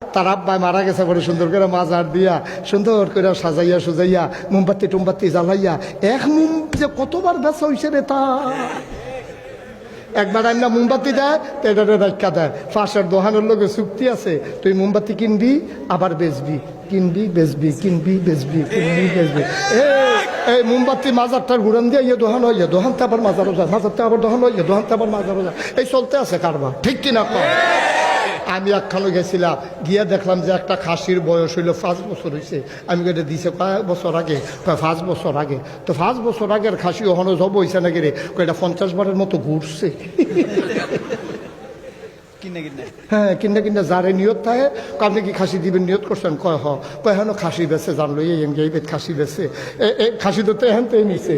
তার আব্বাই মারা গেছে বড় সুন্দর করে মাজার দিয়া সুন্দর করে সাজাইয়া সুজাইয়া মোমবাতি টোমবাতি জ্বালাইয়া এক মোম যে কতবার বেচা হয়েছে রে তা একবার আইনা মোমবাতি দেয় তো এটা রাখা দেয় ফাঁসের দোকানের লোকে চুক্তি আছে তুই মোমবাতি কিনবি আবার বেচবি কিনবি বেচবি কিনবি বেচবি কিনবি বেচবি এই মোমবাতি মাজারটার ঘুরান দিয়ে ইয়ে দোকান হয়ে যায় দোকানতে আবার মাজারও যায় মাজারতে আবার দোকান হয়ে যায় দোকানতে আবার মাজারও যায় এই চলতে আছে কারবার ঠিক কিনা কর আমি একখানে গেছিলাম গিয়া দেখলাম যে একটা খাসির বয়স হইল 5 বছর হয়েছে আমি এটা দিছে কয়েক বছর আগে 5 বছর আগে তো 5 বছর আগের খাসি ওখানে জব হয়েছে নাকি রে এটা 50 বারের মতো ঘুরছে হ্যাঁ কিনা কিনা যারে নিয়ত থাকে আপনি কি খাসি দিবেন নিয়ত করছেন কয় হেন খাসি বেছে জানলো এই বেদ খাসি বেছে খাসি তো এহেন তো নিছে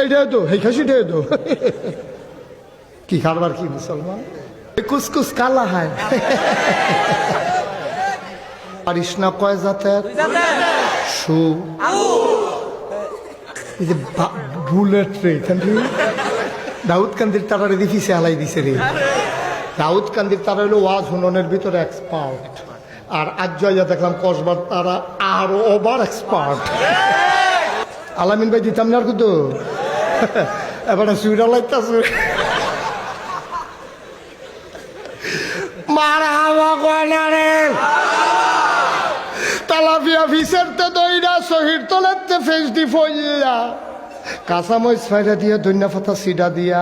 এইটাই তো এই খাসিটাই তো কি কারবার কি মুসলমান কুসকুস কালা হয় পারিস না কয় জাতের শু বুলেট রে দাউদ কান্দির তারা রে দিছে হালাই দিছে রে দাউদ কান্দির তারা হলো ওয়াজ হুননের ভিতরে এক্সপার্ট আর আজ জয়া দেখলাম কসবার তারা আরো ওভার এক্সপার্ট আলামিন ভাই দিতাম না আর কিন্তু এবারে সুইরা লাইতাছে মারহাবা কয়নারে তালাফিয়া ফিসেরতে দইরা শহীদ তোলেতে ফেস দি ফইলা কাঁচামরিচ ফাইরা দিয়া ধনিয়া পাতা সিডা দিয়া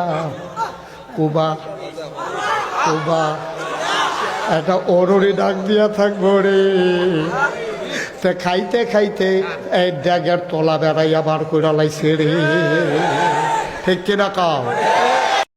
কুবা কুবা একটা অরুরি ডাক দিয়া থাকবো রে তে খাইতে খাইতে এই ড্যাগের তলা বেড়াইয়া বার করে লাইছে রে ঠিক কিনা কাও